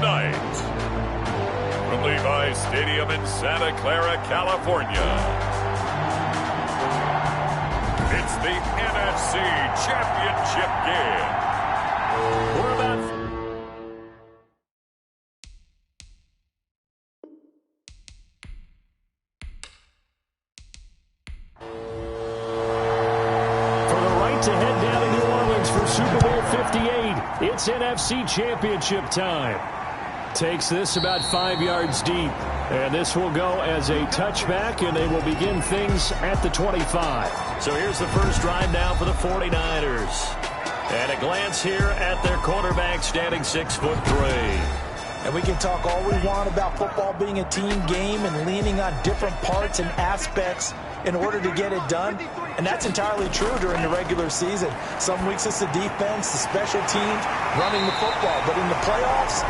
tonight, from Levi's Stadium in Santa Clara, California, it's the NFC Championship game. We're about... to head down to New Orleans for Super Bowl 58. It's NFC Championship time. Takes this about 5 yards deep. And this will go as a touchback, and they will begin things at the 25. So here's the first drive now for the 49ers. And a glance here at their quarterback, standing 6'3". And we can talk all we want about football being a team game and leaning on different parts and aspects in order to get it done. And that's entirely true during the regular season. Some weeks it's the defense, the special teams, running the football. But in the playoffs,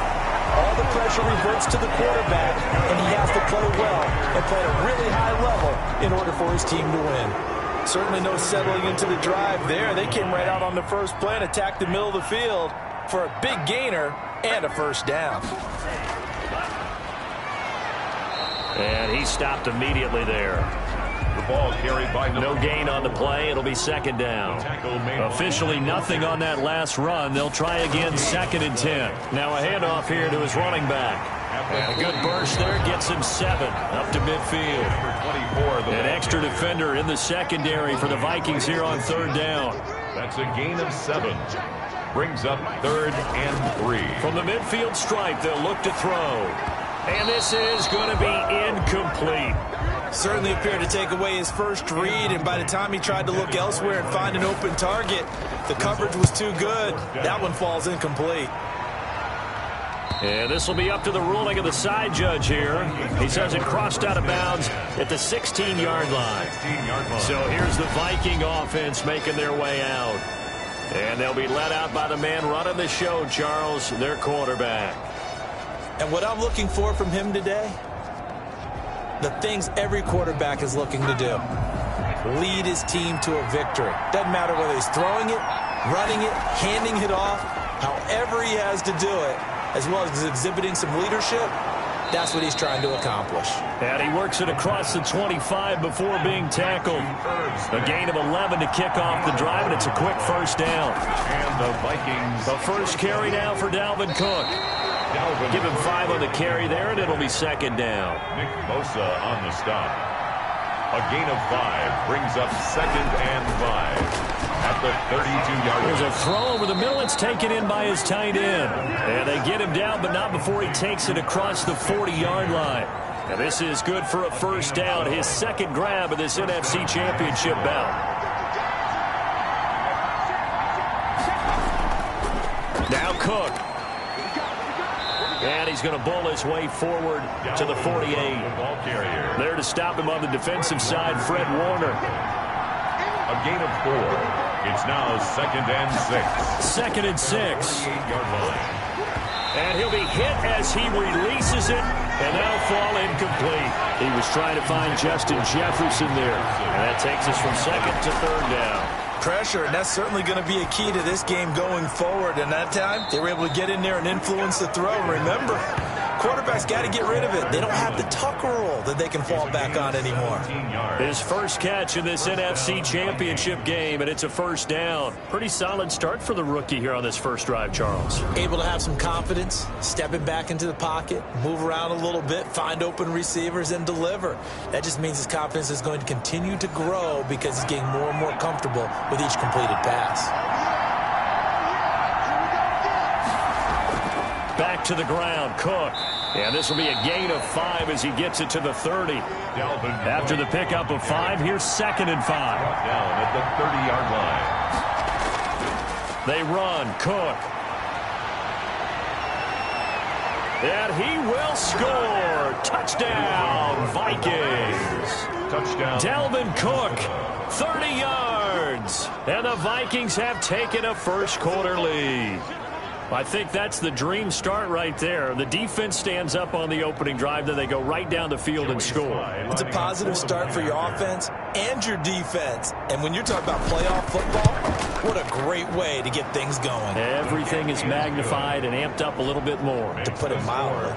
all the pressure reverts to the quarterback, and he has to play well and play at a really high level in order for his team to win. Certainly no settling into the drive there. They came right out on the first play and attacked the middle of the field for a big gainer and a first down. And he stopped immediately there. The ball carried by no gain on the play. It'll be second down. Officially nothing on that last run. They'll try again, 2nd and 10. Now a handoff here to his running back. And a good burst there gets him 7 up to midfield. An extra defender in the secondary for the Vikings here on 3rd down. That's a gain of 7. Brings up 3rd and 3. From the midfield stripe, they'll look to throw. And this is going to be incomplete. Certainly appeared to take away his first read, and by the time he tried to look elsewhere and find an open target, the coverage was too good. That one falls incomplete. And this will be up to the ruling of the side judge here. He says it crossed out of bounds at the 16-yard line. So here's the Viking offense making their way out. And they'll be let out by the man running the show, Charles, their quarterback. And what I'm looking for from him today, the things every quarterback is looking to do. Lead his team to a victory. Doesn't matter whether he's throwing it, running it, handing it off, however he has to do it, as well as exhibiting some leadership, that's what he's trying to accomplish. And he works it across the 25 before being tackled. A gain of 11 to kick off the drive, and it's a quick first down. And the Vikings. The first carry now for Dalvin Cook. Give him 5 on the carry there, and it'll be 2nd down. Nick Bosa on the stop. A gain of 5 brings up 2nd and 5 at the 32-yard line. There's a throw over the middle. It's taken in by his tight end. And they get him down, but not before he takes it across the 40-yard line. And this is good for a first down, his 2nd grab of this NFC Championship bout. Now Cook. And he's going to bull his way forward to the 48. There to stop him on the defensive side, Fred Warner. A gain of 4. It's now 2nd and 6. 2nd and 6. 48-yard line. And he'll be hit as he releases it, and that'll fall incomplete. He was trying to find Justin Jefferson there. And that takes us from 2nd to 3rd down. Pressure, and that's certainly going to be a key to this game going forward. And that time, they were able to get in there and influence the throw. Remember, quarterbacks got to get rid of it. They don't have the Tucker rule that they can fall back on anymore. His first catch in this NFC Championship game, and it's a first down. Pretty solid start for the rookie here on this first drive, Charles. Able to have some confidence, stepping back into the pocket, move around a little bit, find open receivers, and deliver. That just means his confidence is going to continue to grow because he's getting more and more comfortable with each completed pass. Back to the ground, Cook. And this will be a gain of 5 as he gets it to the 30. After the pickup of 5, here's 2nd and 5. Down at the 30-yard line. They run, Cook. And he will score. Touchdown, Vikings. Touchdown. Dalvin Cook, 30 yards. And the Vikings have taken a first quarter lead. I think that's the dream start right there. The defense stands up on the opening drive, then they go right down the field and score. It's a positive start for your offense and your defense. And when you're talking about playoff football, what a great way to get things going. Everything is magnified and amped up a little bit more. To put it mildly.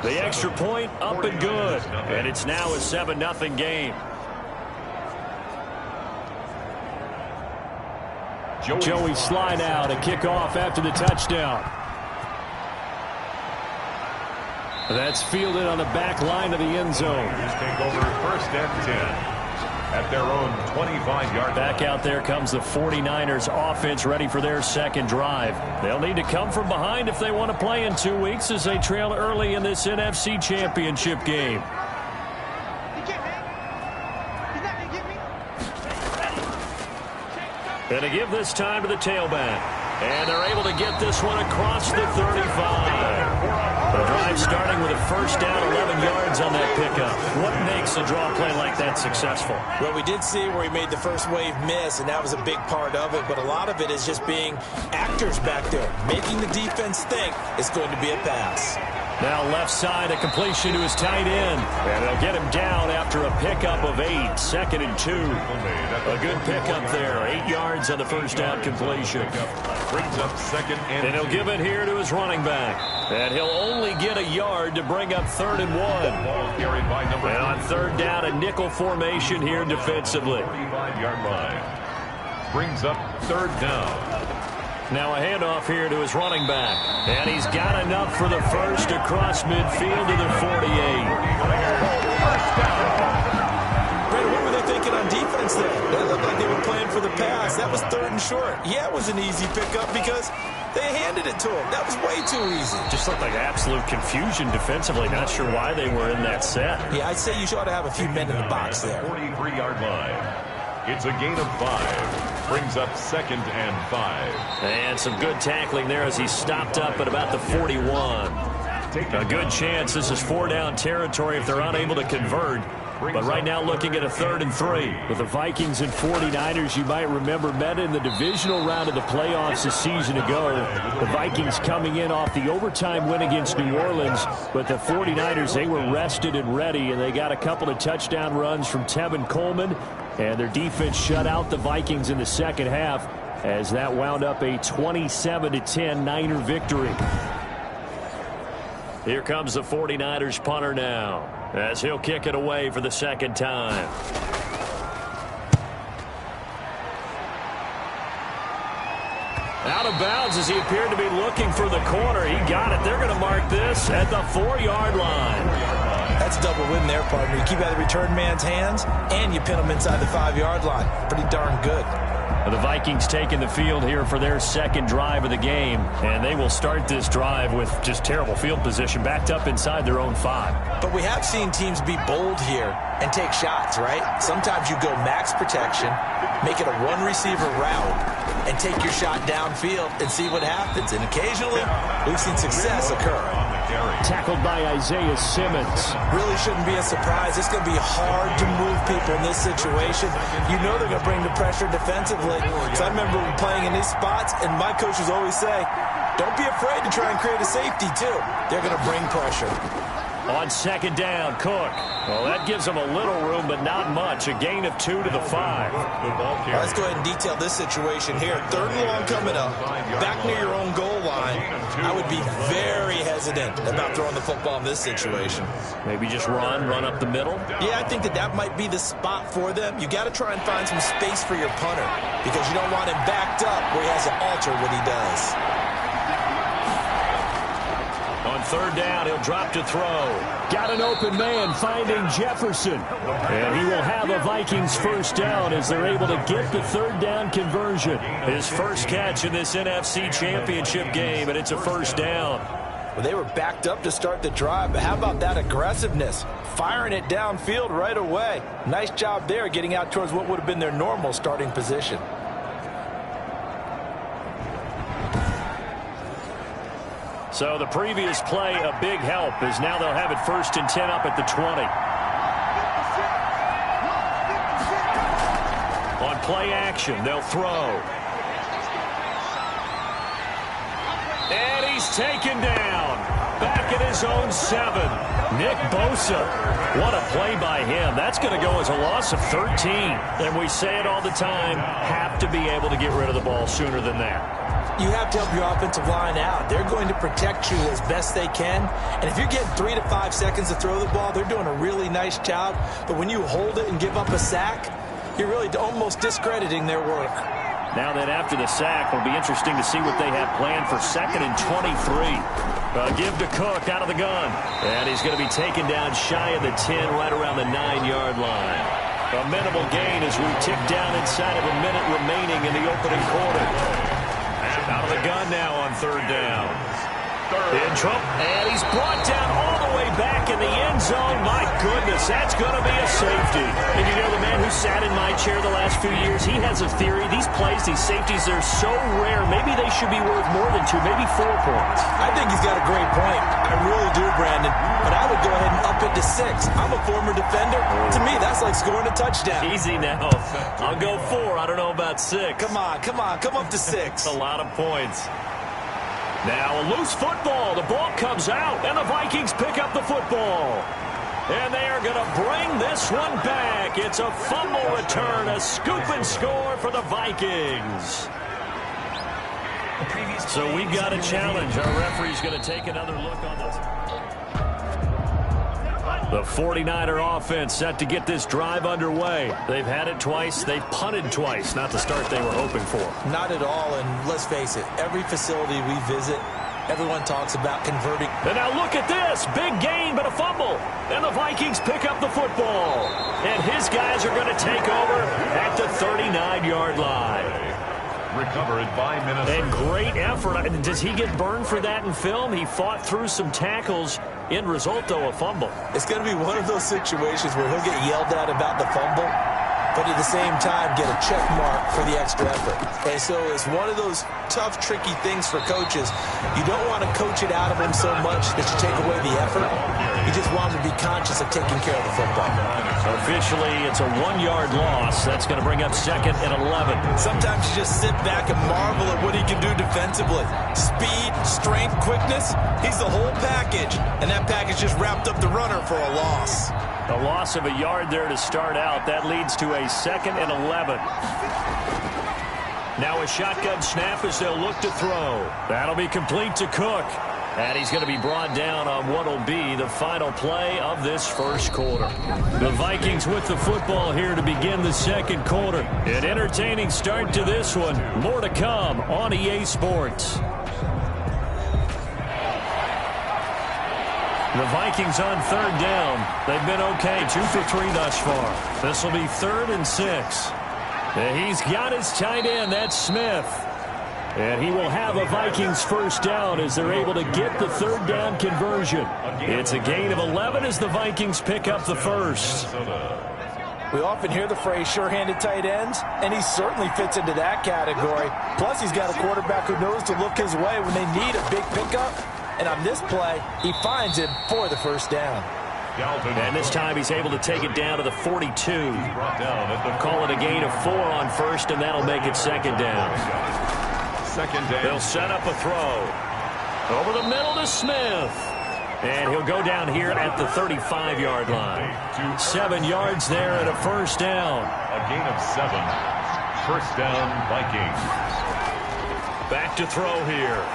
The extra point up and good. And it's now a 7-0 game. Joey slide out and kick off after the touchdown. That's fielded on the back line of the end zone. Take over 1st and 10 at their own 25-yard. Back out there comes the 49ers offense ready for their second drive. They'll need to come from behind if they want to play in 2 weeks as they trail early in this NFC Championship game. And to give this time to the tailback. And they're able to get this one across the 35. The drive starting with a 1st down, 11 yards on that pickup. What makes a draw play like that successful? Well, we did see where he made the first wave miss, and that was a big part of it. But a lot of it is just being actors back there, making the defense think it's going to be a pass. Now left side, a completion to his tight end. And they'll get him down after a pickup of 8, 2nd and 2. A good pickup there, 8 yards on the 1st down completion. Brings up 2nd and 2. And he'll give it here to his running back. And he'll only get a yard to bring up 3rd and 1. Ball carried by number and on 3rd down, a nickel formation here defensively. 45-yard line. Brings up 3rd down. Now a handoff here to his running back. And he's got enough for the first across midfield to the 48. Brandon, what were they thinking on defense there? It looked like they were playing for the pass. That was 3rd and short. Yeah, it was an easy pickup because they handed it to him. That was way too easy. Just looked like absolute confusion defensively. Not sure why they were in that set. Yeah, I'd say you ought to have a few men in the box there. 43-yard line. It's a gain of 5. Brings up 2nd and 5. And some good tackling there as he stopped up at about the 41. A good chance this is 4-down territory if they're unable to convert. But right now looking at a 3rd and 3. With the Vikings and 49ers, you might remember, met in the divisional round of the playoffs a season ago. The Vikings coming in off the overtime win against New Orleans. But the 49ers, they were rested and ready, and they got a couple of touchdown runs from Tevin Coleman. And their defense shut out the Vikings in the second half as that wound up a 27-10 Niner victory. Here comes the 49ers punter now as he'll kick it away for the second time. Out of bounds as he appeared to be looking for the corner. He got it. They're going to mark this at the 4-yard line. That's double win there, partner. You keep out of the return man's hands, and you pin him inside the 5-yard line. Pretty darn good. The Vikings taking the field here for their second drive of the game, and they will start this drive with just terrible field position, backed up inside their own 5. But we have seen teams be bold here and take shots, right? Sometimes you go max protection, make it a one-receiver route, and take your shot downfield and see what happens. And occasionally, we've seen success occur. Tackled by Isaiah Simmons. Really shouldn't be a surprise. It's going to be hard to move people in this situation. You know they're going to bring the pressure defensively. So I remember playing in these spots, and my coaches always say, don't be afraid to try and create a safety, too. They're going to bring pressure. On 2nd down, Cook. Well, that gives them a little room, but not much. A gain of 2 to the 5. Let's go ahead and detail this situation here. 3rd and long coming up, back near your own goal line. I would be very hesitant about throwing the football in this situation. Maybe just run up the middle? Yeah, I think that might be the spot for them. You got to try and find some space for your punter because you don't want him backed up where he has to alter what he does. On 3rd down, he'll drop to throw. Got an open man finding Jefferson. And he will have a Vikings 1st down as they're able to get the 3rd down conversion. His first catch in this NFC Championship game, and it's a 1st down. Well, they were backed up to start the drive, but how about that aggressiveness? Firing it downfield right away. Nice job there getting out towards what would have been their normal starting position. So the previous play, a big help, as now they'll have it 1st and 10 up at the 20. On play action, they'll throw. he's taken down. Back at his own 7. Nick Bosa. What a play by him. That's going to go as a loss of 13. And we say it all the time, have to be able to get rid of the ball sooner than that. You have to help your offensive line out. They're going to protect you as best they can. And if you're getting 3 to 5 seconds to throw the ball, they're doing a really nice job. But when you hold it and give up a sack, you're really almost discrediting their work. Now that after the sack, it'll be interesting to see what they have planned for 2nd and 23. Give to Cook out of the gun. And he's going to be taken down shy of the 10, right around the 9-yard line. A minimal gain as we tick down inside of a minute remaining in the opening quarter. And out of the gun now on 3rd down. In trouble, and he's brought down all the way back in the end zone. My goodness, that's going to be a safety. And you know, the man who sat in my chair the last few years, he has a theory. These plays, these safeties, they're so rare. Maybe they should be worth more than 2, maybe 4 points. I think he's got a great point. I really do, Brandon. But I would go ahead and up it to 6. I'm a former defender. To me, that's like scoring a touchdown. Easy now. I'll go 4. I don't know about 6. Come on. Come up to 6. A lot of points. Now a loose football. The ball comes out, and the Vikings pick up the football. And they are going to bring this one back. It's a fumble return, a scoop and score for the Vikings. So we've got a challenge. Our referee's going to take another look on this. The 49er offense set to get this drive underway. They've had it twice. They've punted twice. Not the start they were hoping for. Not at all, and let's face it, every facility we visit, everyone talks about converting. And now look at this. Big gain, but a fumble. And the Vikings pick up the football. And his guys are going to take over at the 39-yard line. Recovered by Minnesota. And great effort. Does he get burned for that in film? He fought through some tackles. End result, though, a fumble. It's going to be one of those situations where he'll get yelled at about the fumble, but at the same time get a check mark for the extra effort. And so it's one of those tough, tricky things for coaches. You don't want to coach it out of them so much that you take away the effort. You just want them to be conscious of taking care of the football. Officially, it's a 1-yard loss. That's going to bring up 2nd and 11. Sometimes you just sit back and marvel at what he can do defensively. Speed, strength, quickness, he's the whole package. And that package just wrapped up the runner for a loss. A loss of a yard there to start out. That leads to a 2nd and 11. Now a shotgun snap as they'll look to throw. That'll be complete to Cook. And he's going to be brought down on what will be the final play of this first quarter. The Vikings with the football here to begin the second quarter. An entertaining start to this one. More to come on EA Sports. The Vikings on 3rd down. They've been okay, 2 for 3 thus far. This will be 3rd and 6. And he's got his tight end, that's Smith. And he will have a Vikings first down as they're able to get the 3rd down conversion. It's a gain of 11 as the Vikings pick up the first. We often hear the phrase sure-handed tight ends, and he certainly fits into that category. Plus, he's got a quarterback who knows to look his way when they need a big pickup. And on this play, he finds him for the first down. And this time he's able to take it down to the 42. Call it a gain of 4 on first, and that'll make it 2nd down. They'll set up a throw. Over the middle to Smith. And he'll go down here at the 35-yard line. 7 yards there and a first down. A gain of 7. First down, Vikings. Back to throw here.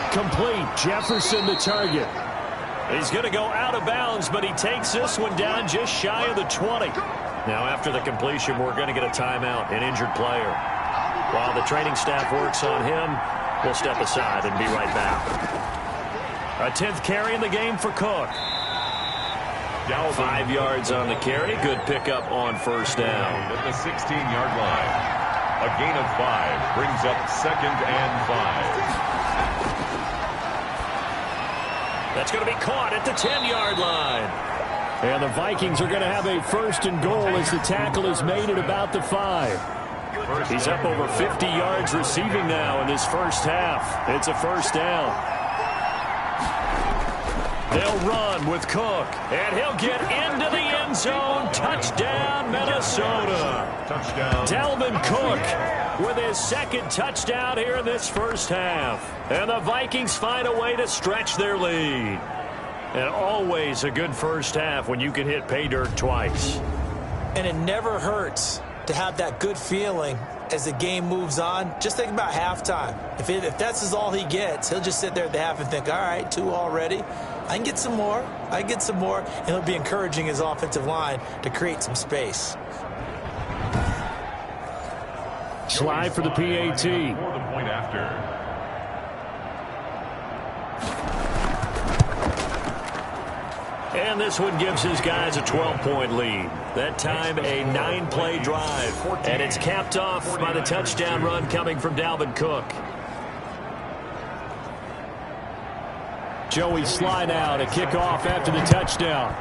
Complete. Jefferson the target. He's going to go out of bounds, but he takes this one down just shy of the 20. Now, after the completion, we're going to get a timeout, an injured player. While the training staff works on him, we'll step aside and be right back. A 10th carry in the game for Cook. 5 yards on the carry. Good pickup on first down. At the 16-yard line. A gain of 5 brings up 2nd and 5. That's going to be caught at the 10-yard line. And the Vikings are going to have a first and goal as the tackle is made at about the 5. He's up over 50 yards receiving now in this first half. It's a first down. They'll run with Cook, and he'll get into the end zone. Touchdown, Minnesota. Touchdown. Dalvin Cook with his second touchdown here in this first half. And the Vikings find a way to stretch their lead. And always a good first half when you can hit pay dirt twice. And it never hurts to have that good feeling as the game moves on. Just think about halftime. If that's all he gets, he'll just sit there at the half and think, all right, 2 already. I can get some more. And he'll be encouraging his offensive line to create some space. Slide for the PAT. For the point after. And this one gives his guys a 12-point lead. That time a 9-play drive. And it's capped off by the touchdown run coming from Dalvin Cook. Joey slide out, a kickoff after the touchdown.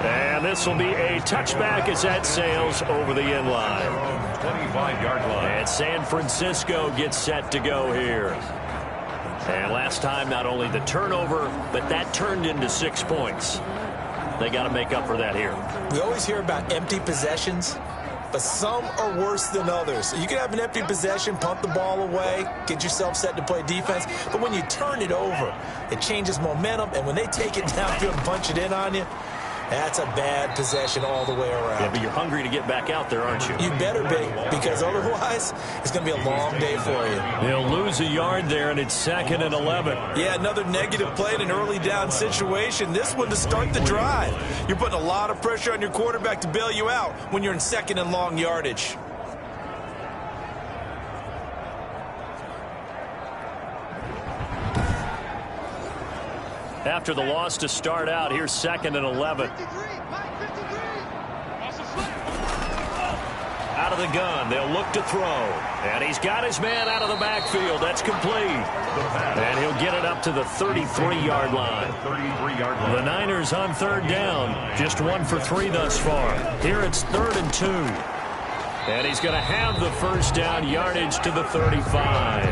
And this will be a touchback as that sails over the end line. 25-yard line. And San Francisco gets set to go here. And last time, not only the turnover, but that turned into 6 points. They got to make up for that here. We always hear about empty possessions, but some are worse than others. You can have an empty possession, punt the ball away, get yourself set to play defense, but when you turn it over, it changes momentum, and when they take it downfield and punch it in on you, that's a bad possession all the way around. Yeah, but you're hungry to get back out there, aren't you? You better be, because otherwise, it's going to be a long day for you. They'll lose a yard there, and it's 2nd and 11. Yeah, another negative play in an early down situation. This one to start the drive. You're putting a lot of pressure on your quarterback to bail you out when you're in 2nd and long yardage. After the loss to start out, here's 2nd and 11. Out of the gun, they'll look to throw. And he's got his man out of the backfield. That's complete. And he'll get it up to the 33-yard line. The Niners on 3rd down. Just 1 for 3 thus far. Here it's 3rd and 2. And he's going to have the first down, yardage to the 35.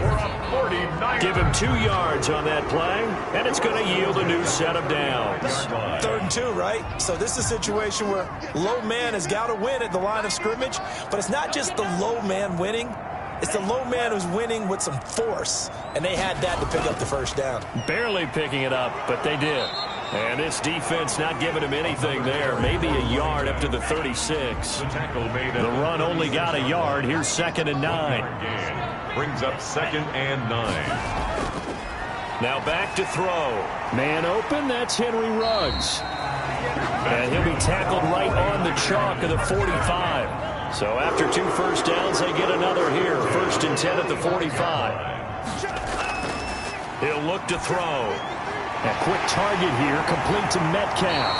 Give him 2 yards on that play, and it's going to yield a new set of downs. 3rd and 2, right? So this is a situation where low man has got to win at the line of scrimmage, but it's not just the low man winning. It's the low man who's winning with some force, and they had that to pick up the first down. Barely picking it up, but they did. And this defense not giving him anything there. Maybe a yard up to the 36. The run only got a yard. Here's 2nd and 9. Brings up 2nd and 9. Now back to throw. Man open, that's Henry Ruggs. And he'll be tackled right on the chalk of the 45. So after 2 first downs, they get another here. 1st and 10 at the 45. He'll look to throw. A quick target here, complete to Metcalf.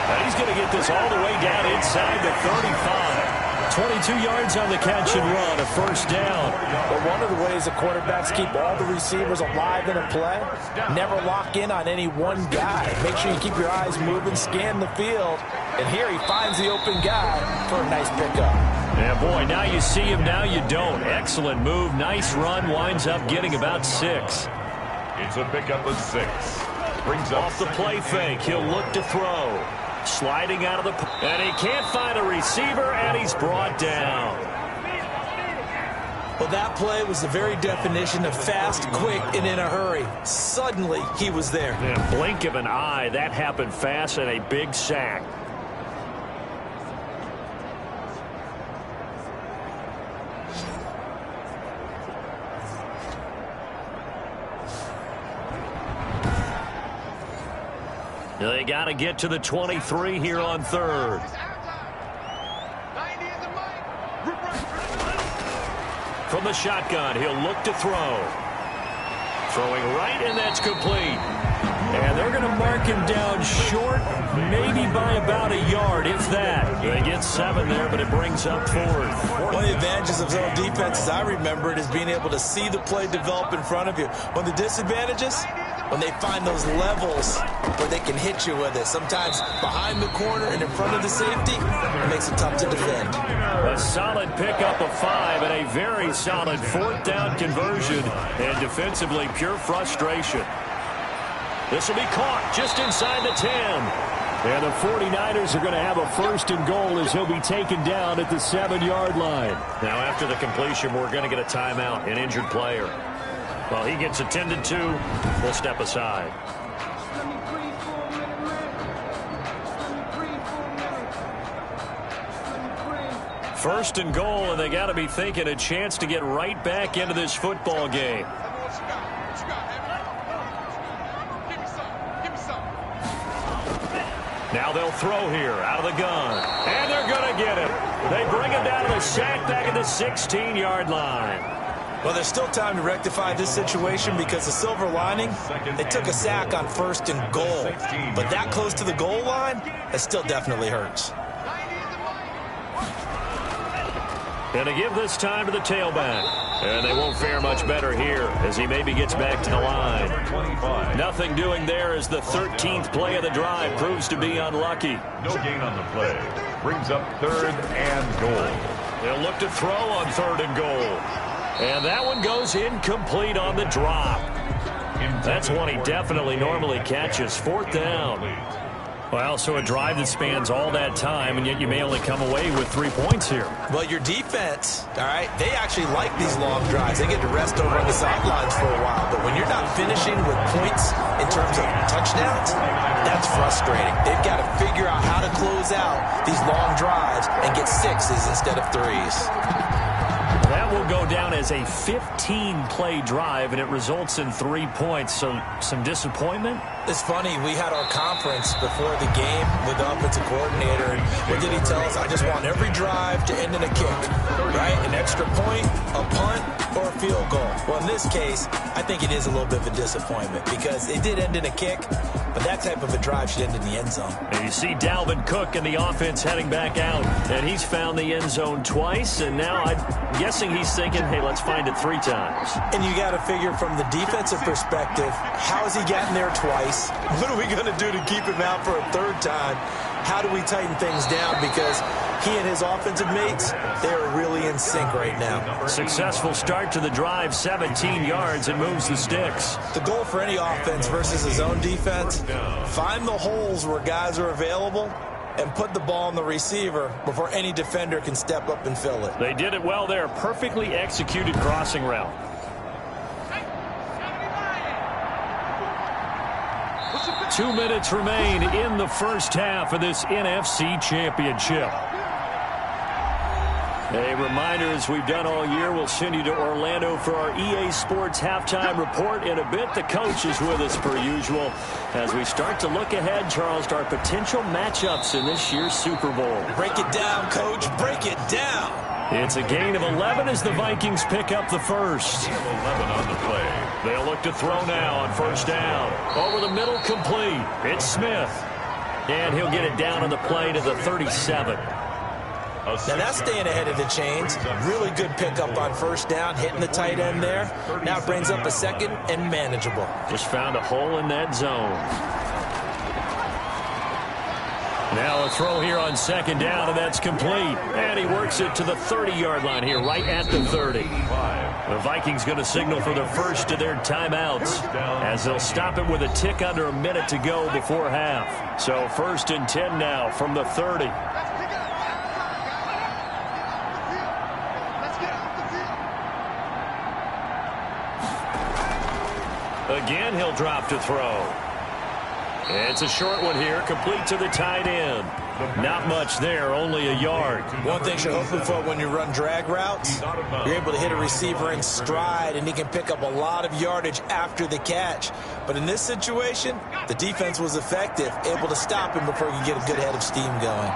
And he's going to get this all the way down inside the 35. 22 yards on the catch and run, a first down. But one of the ways the quarterbacks keep all the receivers alive in a play, never lock in on any one guy. Make sure you keep your eyes moving, scan the field. And here he finds the open guy for a nice pickup. Yeah, boy, now you see him, now you don't. Excellent move, nice run, winds up getting about 6. It's a pickup of 6. Brings up off the play fake. He'll look to throw. Sliding out of the... And he can't find a receiver, and he's brought down. Well, that play was the very definition of fast, quick, and in a hurry. Suddenly, he was there. Yeah, blink of an eye. That happened fast, and a big sack. They got to get to the 23 here on 3rd. From the shotgun, he'll look to throw. Throwing right, and that's complete. And they're going to mark him down short, maybe by about a yard, if that. They get 7 there, but it brings up 4th. Well, the advantages of zone defense, as I remember it, is being able to see the play develop in front of you. One of the disadvantages, when they find those levels where they can hit you with it, sometimes behind the corner and in front of the safety, it makes it tough to defend. A solid pickup of 5 and a very solid 4th down conversion, and defensively pure frustration. This will be caught just inside the 10. And the 49ers are going to have a 1st and goal as he'll be taken down at the 7-yard line. Now after the completion, we're going to get a timeout, an injured player. While he gets attended to, we'll step aside. First and goal, and they got to be thinking a chance to get right back into this football game. Now they'll throw here out of the gun, and they're going to get him. They bring him down to the sack back at the 16-yard line. Well, there's still time to rectify this situation because the silver lining, they took a sack on 1st and goal. But that close to the goal line, that still definitely hurts. And to give this time to the tailback. And they won't fare much better here as he maybe gets back to the line. Nothing doing there as the 13th play of the drive proves to be unlucky. No gain on the play. Brings up 3rd and goal. They'll look to throw on 3rd and goal. And that one goes incomplete on the drop. That's one he definitely normally catches. 4th down. Well, so a drive that spans all that time, and yet you may only come away with 3 points here. Well, your defense, all right, they actually like these long drives. They get to rest over on the sidelines for a while. But when you're not finishing with points in terms of touchdowns, that's frustrating. They've got to figure out how to close out these long drives and get 6s instead of 3s. That will go down as a 15-play drive, and it results in 3 points. So some disappointment? It's funny. We had our conference before the game with the offensive coordinator, and what did he tell us? I just want every drive to end in a kick, right? An extra point, a punt, or a field goal. Well, in this case, I think it is a little bit of a disappointment because it did end in a kick, but that type of a drive should end in the end zone. And you see Dalvin Cook and the offense heading back out, and he's found the end zone twice, and now I'm guessing he's thinking, hey, let's find it 3 times. And you got to figure from the defensive perspective, how has he gotten there twice? What are we going to do to keep him out for a 3rd time? How do we tighten things down? Because he and his offensive mates, they are really in sync right now. Successful start to the drive, 17 yards, and moves the sticks. The goal for any offense versus a zone defense, find the holes where guys are available and put the ball on the receiver before any defender can step up and fill it. They did it well there. Perfectly executed crossing route. 2 minutes remain in the first half of this NFC Championship. A reminder, as we've done all year, we'll send you to Orlando for our EA Sports halftime report in a bit. The coach is with us per usual as we start to look ahead, Charles, to our potential matchups in this year's Super Bowl. Break it down, Coach. Break it down. It's a gain of 11 as the Vikings pick up the first. 11 on the play. They'll look to throw now on 1st down. Over the middle, complete. It's Smith. And he'll get it down on the play to the 37. Now that's staying ahead of the chains. Really good pickup on 1st down, hitting the tight end there. Now it brings up a 2nd and manageable. Just found a hole in that zone. Now a throw here on 2nd down, and that's complete. And he works it to the 30-yard line here, right at the 30. The Vikings going to signal for their first of their timeouts as they'll stop it with a tick under a minute to go before half. So 1st and 10 now from the 30. Again, he'll drop to throw. It's a short one here, complete to the tight end. Not much there, only a yard. One thing you're hoping for when you run drag routes, you're able to hit a receiver in stride, and he can pick up a lot of yardage after the catch. But in this situation, the defense was effective, able to stop him before he could get a good head of steam going.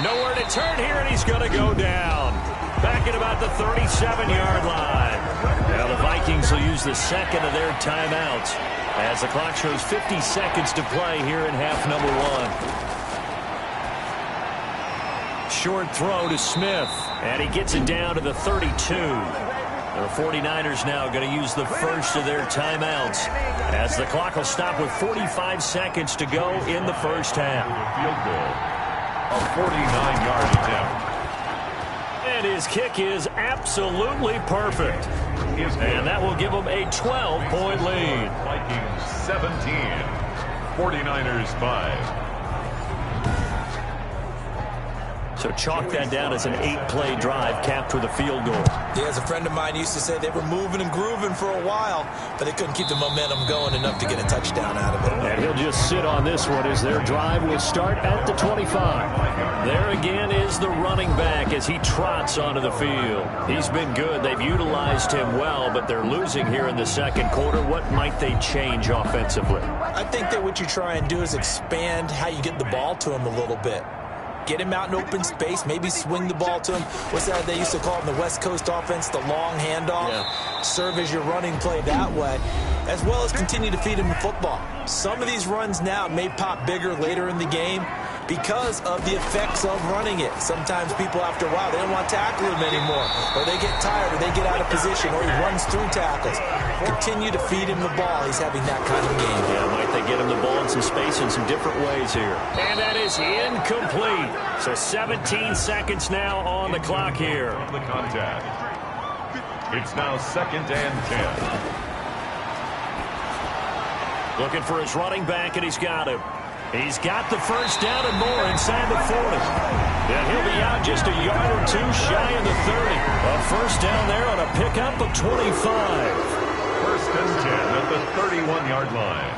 Nowhere to turn here, and he's going to go down. Back at about the 37-yard line. Now the Vikings will use the 2nd of their timeouts. As the clock shows 50 seconds to play here in half number 1. Short throw to Smith, and he gets it down to the 32. The 49ers now going to use the first of their timeouts as the clock will stop with 45 seconds to go in the first half. Field goal, a 49-yard attempt. And his kick is absolutely perfect. And that will give them a 12-point lead. Vikings 17, 49ers 5. So chalk that down as an 8-play drive capped with a field goal. Yeah, as a friend of mine used to say, they were moving and grooving for a while, but they couldn't keep the momentum going enough to get a touchdown out of it. And he'll just sit on this one as their drive will start at the 25. There again is the running back as he trots onto the field. He's been good. They've utilized him well, but they're losing here in the second quarter. What might they change offensively? I think that what you try and do is expand how you get the ball to him a little bit. Get him out in open space, maybe swing the ball to him. What's that they used to call in the West Coast offense, the long handoff? Yeah. Serve as your running play that way, as well as continue to feed him the football. Some of these runs now may pop bigger later in the game because of the effects of running it. Sometimes people, after a while, they don't want to tackle him anymore, or they get tired, or they get out of position, or he runs through tackles. Continue to feed him the ball. He's having that kind of game. Yeah, might they get him the ball in some space in some different ways here. And that is incomplete. So 17 seconds now on the clock here. The contact. It's now 2nd and 10. Looking for his running back, and he's got him. He's got the first down and more inside the 40. And he'll be out just a yard or two shy of the 30. A first down there on a pickup of 25. 1st and 10 at the 31-yard line.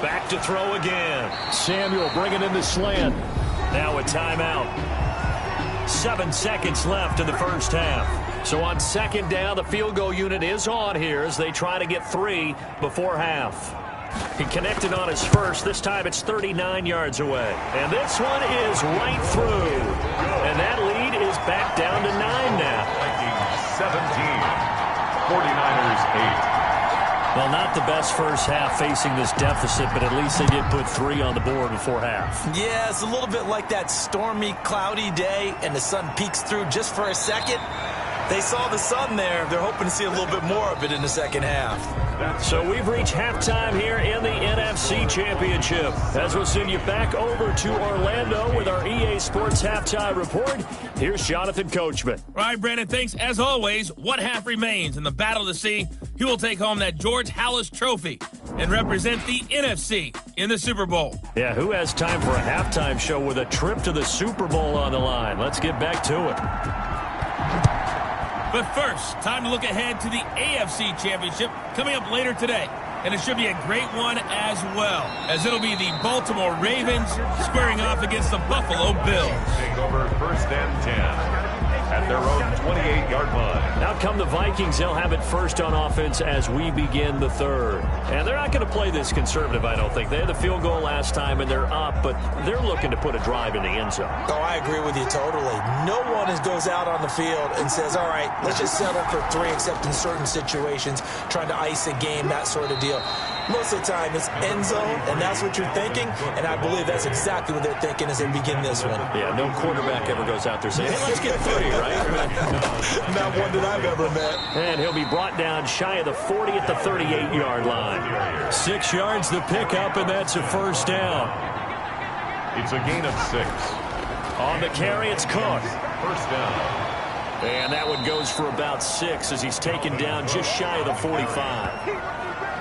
Back to throw again. Samuel bringing in the slant. Now a timeout. 7 seconds left in the first half. So on 2nd down, the field goal unit is on here as they try to get 3 before half. He connected on his first. This time it's 39 yards away. And this one is right through. And that lead is back down to 9 now. Vikings 17, 49ers 8. Well, not the best first half facing this deficit, but at least they did put 3 on the board before half. Yeah, it's a little bit like that stormy, cloudy day, and the sun peeks through just for a second. They saw the sun there. They're hoping to see a little bit more of it in the second half. So we've reached halftime here in the NFC Championship. As we'll send you back over to Orlando with our EA Sports Halftime Report, here's Jonathan Coachman. All right, Brandon, thanks. As always, one half remains in the battle to see who will take home that George Halas trophy and represent the NFC in the Super Bowl. Yeah, who has time for a halftime show with a trip to the Super Bowl on the line? Let's get back to it. But first, time to look ahead to the AFC Championship coming up later today. And it should be a great one as well, as it'll be the Baltimore Ravens squaring off against the Buffalo Bills. Take over 1st and 10 at their own 28-yard line. Now come the Vikings. They'll have it first on offense as we begin the third. And they're not going to play this conservative, I don't think. They had the field goal last time, and they're up, but they're looking to put a drive in the end zone. Oh, I agree with you totally. No one goes out on the field and says, all right, let's just settle for 3, except in certain situations, trying to ice a game, that sort of deal. Most of the time, it's end zone, and that's what you're thinking, and I believe that's exactly what they're thinking as they begin this one. Yeah, no quarterback ever goes out there saying, hey, let's get 3, right? Not one that I've ever met. And he'll be brought down shy of the 40 at the 38-yard line. 6 yards the pickup, and that's a first down. It's a gain of 6. On the carry, it's Cook. First down. And that one goes for about 6 as he's taken down just shy of the 45.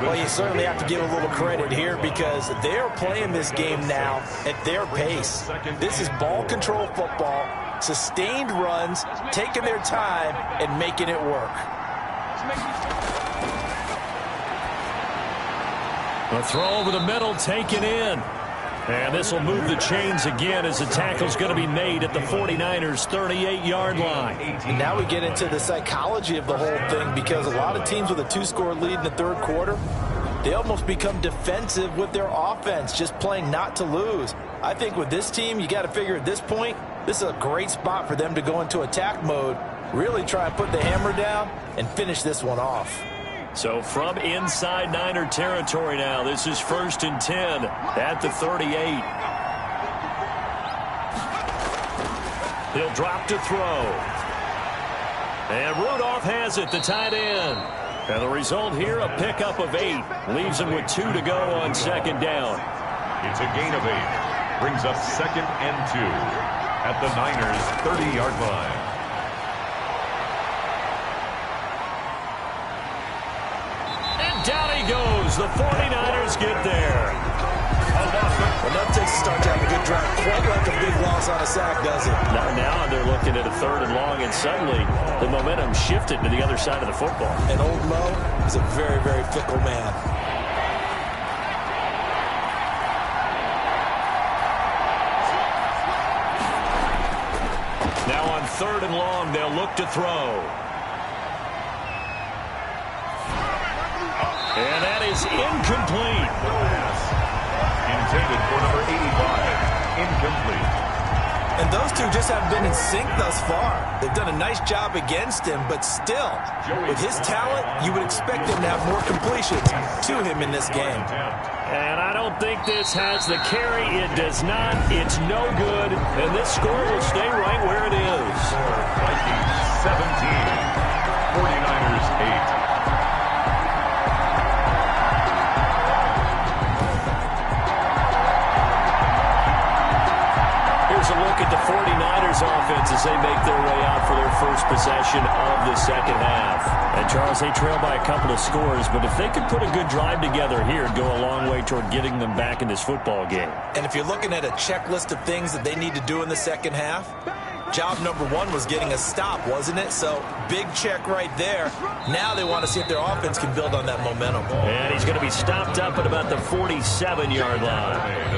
Well, you certainly have to give a little credit here because they're playing this game now at their pace. This is ball control football, sustained runs, taking their time, and making it work. A throw over the middle taken in. And this will move the chains again as the tackle's going to be made at the 49ers' 38-yard line. And now we get into the psychology of the whole thing because a lot of teams with a 2-score lead in the third quarter, they almost become defensive with their offense, just playing not to lose. I think with this team, you got to figure at this point, this is a great spot for them to go into attack mode Really try and put the hammer down and finish this one off. So from inside Niner territory now, this is 1st and 10 at the 38. He'll drop to throw. And Rudolph has it, the tight end. And the result here, a pickup of 8. Leaves him with 2 to go on 2nd down. It's a gain of 8. Brings up 2nd and 2 at the Niners' 30-yard line. And down he goes. The 49ers get there. Enough takes to start to have a good drive. Quite like a big loss on a sack, does it? Now they're looking at a 3rd and long, and suddenly the momentum shifted to the other side of the football. And old Mo is a very, very fickle man. Now on 3rd and long, they'll look to throw. And that is incomplete. Intended for number 85. Incomplete. And those two just haven't been in sync thus far. They've done a nice job against him, but still, with his talent, you would expect him to have more completions to him in this game. And I don't think this has the carry. It does not. It's no good. And this score will stay right where it is. Vikings 17. 49ers 8. Here's a look at the 49ers offense as they make their way out for their first possession of the second half. And Charles, they trail by a couple of scores, but if they could put a good drive together here, it'd go a long way toward getting them back in this football game. And if you're looking at a checklist of things that they need to do in the second half, job number 1 was getting a stop, wasn't it? So big check right there. Now they want to see if their offense can build on that momentum. And he's going to be stopped up at about the 47-yard line.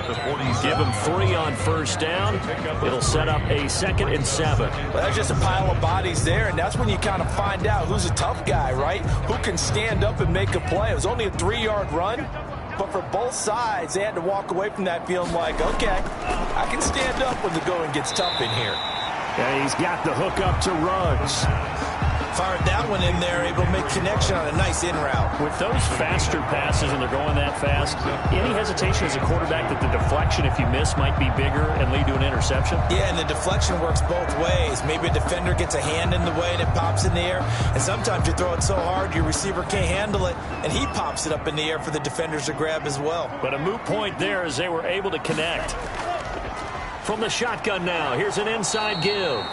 Give him 3 on 1st down. It'll set up a 2nd and 7. Well, that's just a pile of bodies there, and that's when you kind of find out who's a tough guy, right? Who can stand up and make a play. It was only a 3-yard run, but for both sides, they had to walk away from that feeling like, okay, I can stand up when the going gets tough in here. And he's got the hook up to Ruggs. Fired that one in there, able to make connection on a nice in route. With those faster passes and they're going that fast, any hesitation as a quarterback that the deflection, if you miss, might be bigger and lead to an interception? Yeah, and the deflection works both ways. Maybe a defender gets a hand in the way and it pops in the air. And sometimes you throw it so hard your receiver can't handle it, and he pops it up in the air for the defenders to grab as well. But a moot point there as they were able to connect. From the shotgun now, here's an inside give.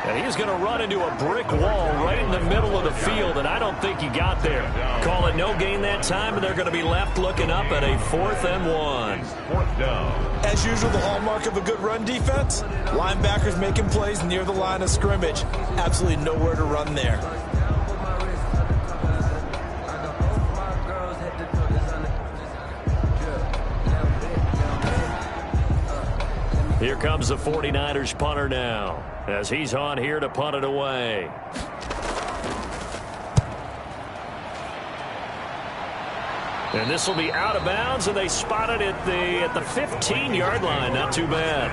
And he's going to run into a brick wall right in the middle of the field, and I don't think he got there. Call it no gain that time, and they're going to be left looking up at a 4th and 1. 4th down. As usual, the hallmark of a good run defense, linebackers making plays near the line of scrimmage. Absolutely nowhere to run there. Here comes the 49ers punter now, as he's on here to punt it away. And this will be out of bounds, and they spot it at the 15-yard line. Not too bad.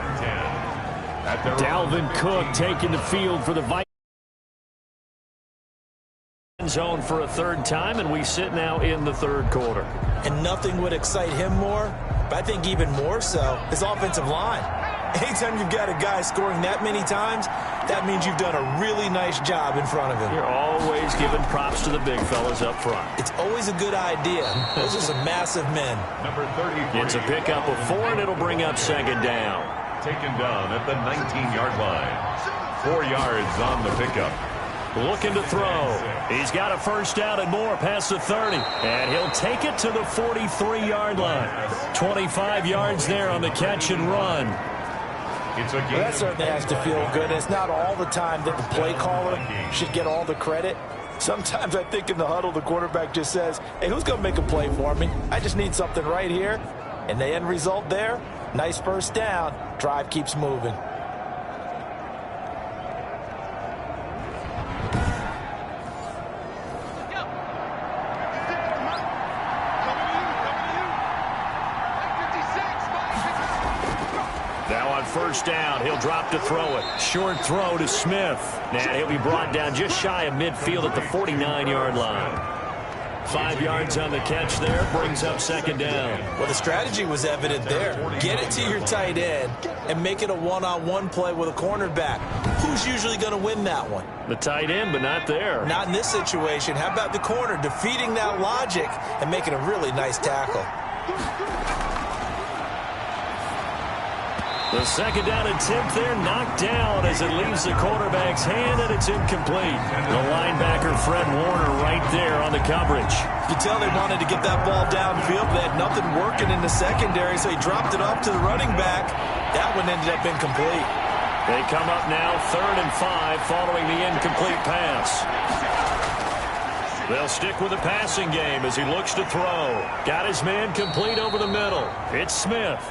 Dalvin Cook taking the field for the Vikings. Zone for a 3rd time, and we sit now in the 3rd quarter. And nothing would excite him more, but I think even more so, his offensive line. Anytime you've got a guy scoring that many times, that means you've done a really nice job in front of him. You're always giving props to the big fellas up front. It's always a good idea. Those are some massive men. Number 33. It's a pickup of 4, and it'll bring up 2nd down. Taken down at the 19-yard line. 4 yards on the pickup. Looking to throw. He's got a 1st down and more past the 30. And he'll take it to the 43-yard line. 25 yards there on the catch and run. It's a game. Well, that certainly has to feel good. It's not all the time that the play caller should get all the credit. Sometimes I think in the huddle, the quarterback just says, hey, who's going to make a play for me? I just need something right here. And the end result there, nice 1st down. Drive keeps moving. first down. He'll drop to throw it. Short throw to Smith. And he'll be brought down just shy of midfield at the 49-yard line. 5 yards on the catch there, brings up second down. Well, the strategy was evident there. Get it to your tight end and make it a one-on-one play with a cornerback. Who's usually going to win that one? The tight end, but not there. Not in this situation. How about the corner defeating that logic and making a really nice tackle? The second down attempt there knocked down as it leaves the quarterback's hand, and it's incomplete. The linebacker, Fred Warner, right there on the coverage. You tell they wanted to get that ball downfield. They had nothing working in the secondary, so he dropped it off to the running back. That one ended up incomplete. They come up now 3rd and 5 following the incomplete pass. They'll stick with the passing game as he looks to throw. Got his man complete over the middle. It's Smith.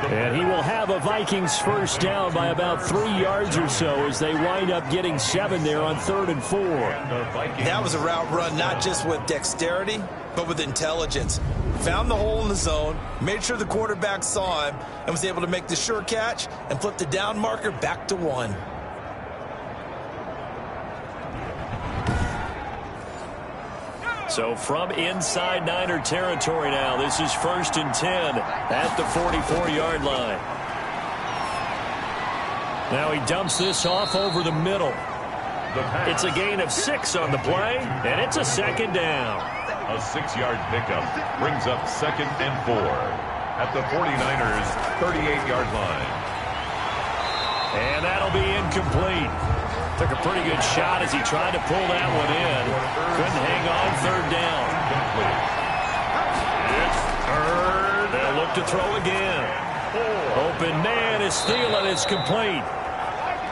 And he will have a Vikings first down by about 3 yards or so as they wind up getting 7 there on 3rd and 4. That was a route run not just with dexterity, but with intelligence. Found the hole in the zone, made sure the quarterback saw him, and was able to make the sure catch and flip the down marker back to 1. So from inside Niner territory now, this is 1st and 10 at the 44-yard line. Now he dumps this off over the middle. It's a gain of 6 on the play, and it's a second down. A 6-yard pickup brings up 2nd and 4 at the 49ers' 38-yard line. And that'll be incomplete. Took a pretty good shot as he tried to pull that one in. Couldn't hang on 3rd down. They'll look to throw again. Open man is Thielen. It's complete.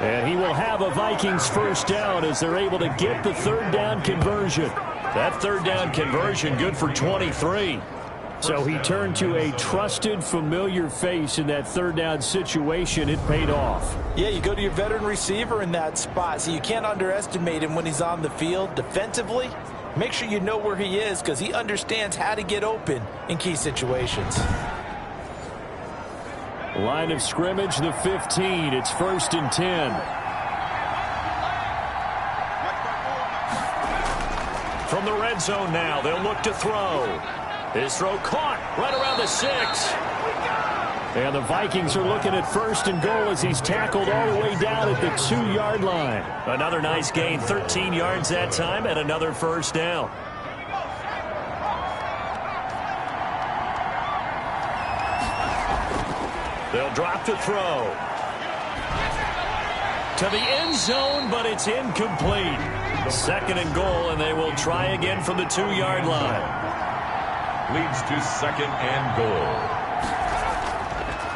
And he will have a Vikings first down as they're able to get the 3rd down conversion. That 3rd down conversion good for 23. So he turned to a trusted, familiar face in that 3rd down situation. It paid off. Yeah, you go to your veteran receiver in that spot, so you can't underestimate him when he's on the field. Defensively, make sure you know where he is because he understands how to get open in key situations. Line of scrimmage, the 15. It's 1st and 10. From the red zone now, they'll look to throw. His throw caught right around the 6. And the Vikings are looking at 1st and goal as he's tackled all the way down at the 2-yard line. Another nice gain, 13 yards that time, and another first down. They'll drop to throw. To the end zone, but it's incomplete. 2nd and goal, and they will try again from the 2-yard line. Leads to 2nd and goal.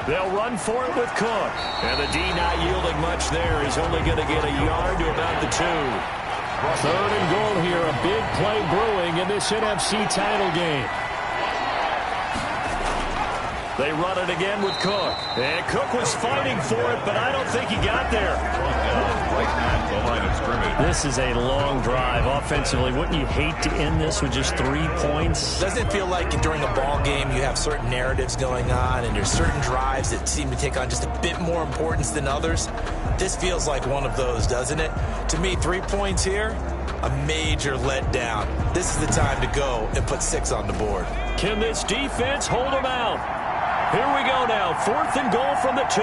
They'll run for it with Cook. And the D not yielding much there. He's only going to get a yard to about the 2. 3rd and goal here. A big play brewing in this NFC title game. They run it again with Cook. And Cook was fighting for it, but I don't think he got there. Right at the line of scrimmage. This is a long drive offensively. Wouldn't you hate to end this with just 3 points? Doesn't it feel like during a ball game you have certain narratives going on and there's certain drives that seem to take on just a bit more importance than others? This feels like one of those, doesn't it? To me, 3 points here, a major letdown. This is the time to go and put 6 on the board. Can this defense hold them out? Here we go now. 4th and goal from the 2.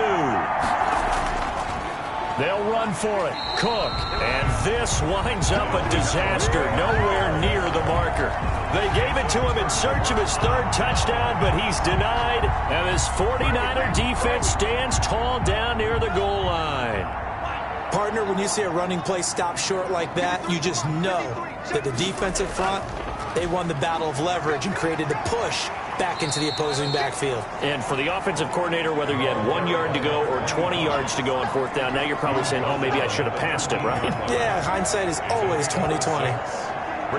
They'll run for it. Cook. And this winds up a disaster. Nowhere near the marker. They gave it to him in search of his 3rd touchdown, but he's denied. And this 49er defense stands tall down near the goal line. Partner, when you see a running play stop short like that, you just know that the defensive front, they won the battle of leverage and created the push back into the opposing backfield. And for the offensive coordinator, whether you had 1 yard to go or 20 yards to go on 4th down, now you're probably saying, oh, maybe I should have passed it, right? Yeah, hindsight is always 20/20.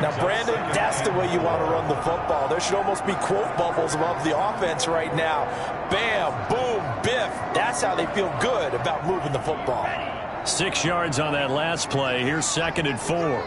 Now, Brandon, that's the way you want to run the football. There should almost be quote bubbles above the offense right now. Bam, boom, biff. That's how they feel good about moving the football. 6 yards on that last play. Here's 2nd and 4.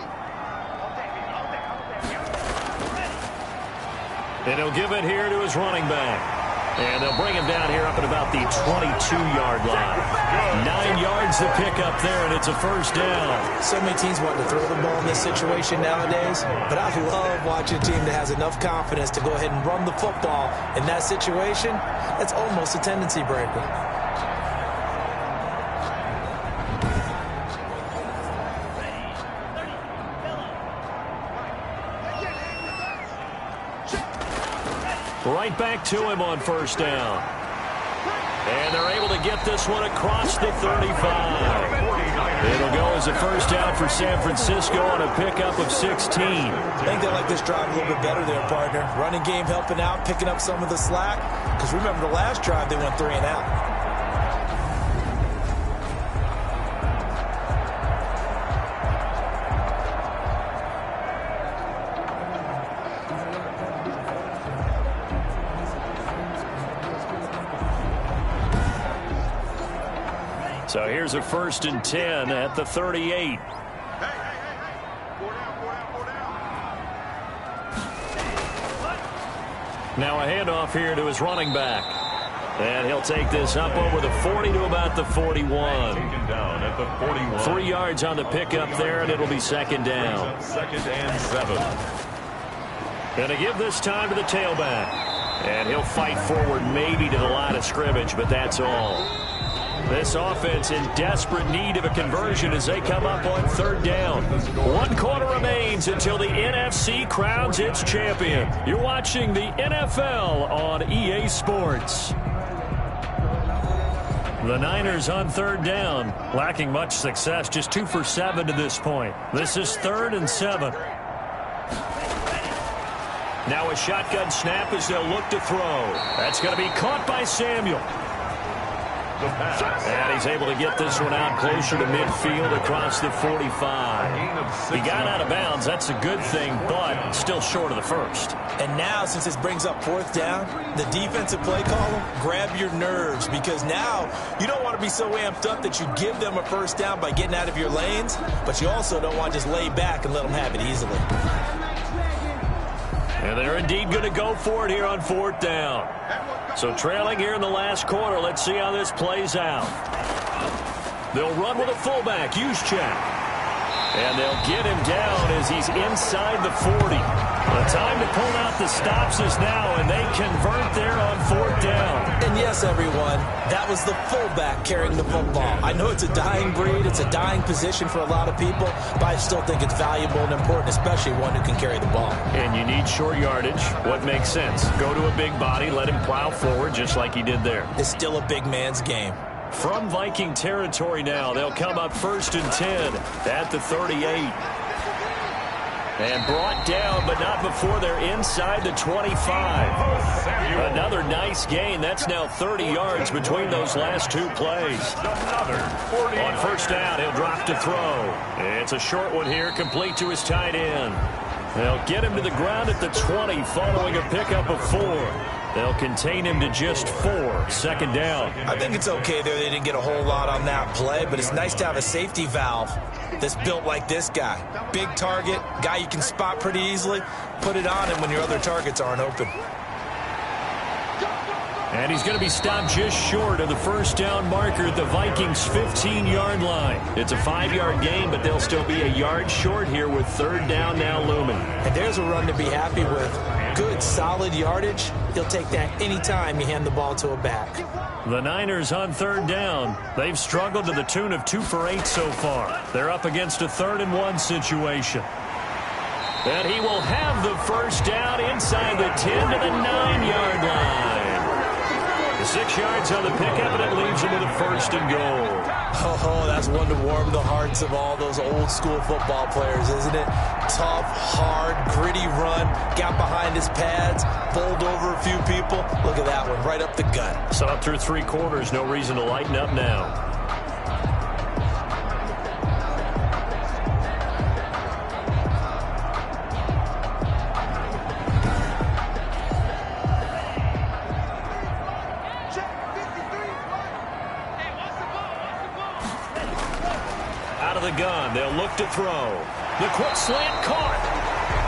And he'll give it here to his running back. And they'll bring him down here up at about the 22-yard line. 9 yards to pick up there, and it's a first down. So many teams want to throw the ball in this situation nowadays, but I love watching a team that has enough confidence to go ahead and run the football in that situation. That's almost a tendency breaker. Right back to him on first down. And they're able to get this one across the 35. It'll go as a first down for San Francisco on a pickup of 16. I think they like this drive a little bit better there, partner. Running game helping out, picking up some of the slack. Because remember the last drive, they went 3 and out. So here's a 1st and 10 at the 38. Now a handoff here to his running back. And he'll take this up over the 40 to about the 41. Down at the 41. 3 yards on the pickup there, and it'll be second down. 2nd and 7. Going to give this time to the tailback. And he'll fight forward maybe to the line of scrimmage, but that's all. This offense in desperate need of a conversion as they come up on 3rd down. 1 quarter remains until the NFC crowns its champion. You're watching the NFL on EA Sports. The Niners on 3rd down, lacking much success, just 2 for 7 to this point. This is 3rd and 7. Now a shotgun snap as they'll look to throw. That's going to be caught by Samuel. And he's able to get this one out closer to midfield across the 45. He got out of bounds. That's a good thing, but still short of the first. And now, since this brings up 4th down, the defensive play caller, grab your nerves, because now you don't want to be so amped up that you give them a first down by getting out of your lanes, but you also don't want to just lay back and let them have it easily. And they're indeed going to go for it here on 4th down. So trailing here in the last quarter, let's see how this plays out. They'll run with a fullback, Juszczyk. And they'll get him down as he's inside the 40. The time to pull out the stops is now, and they convert there on 4th down. And yes, everyone, that was the fullback carrying the football. I know it's a dying breed, it's a dying position for a lot of people, but I still think it's valuable and important, especially one who can carry the ball. And you need short yardage. What makes sense? Go to a big body, let him plow forward just like he did there. It's still a big man's game. From Viking territory now, they'll come up 1st and 10 at the 38. And brought down, but not before they're inside the 25. Another nice gain. That's now 30 yards between those last 2 plays. On 1st down, he'll drop to throw. It's a short one here, complete to his tight end. They'll get him to the ground at the 20 following a pickup of 4. They'll contain him to just 4. 2nd down. I think it's okay there. They didn't get a whole lot on that play, but it's nice to have a safety valve that's built like this guy. Big target, guy you can spot pretty easily. Put it on him when your other targets aren't open. And he's going to be stopped just short of the 1st down marker at the Vikings' 15-yard line. It's a 5-yard gain, but they'll still be a yard short here with 3rd down now looming. And there's a run to be happy with. Good, solid yardage. He'll take that anytime you hand the ball to a back. The Niners on 3rd down. They've struggled to the tune of 2 for 8 so far. They're up against a 3rd and 1 situation. And he will have the 1st down inside the 10 to the 9-yard line. 6 yards on the pickup, and it leaves him with a 1st and goal. Oh, that's one to warm the hearts of all those old-school football players, isn't it? Tough, hard, gritty run, got behind his pads, bowled over a few people. Look at that one, right up the gut. So up through 3 quarters, no reason to lighten up now. The gun. They'll look to throw. The quick slant caught.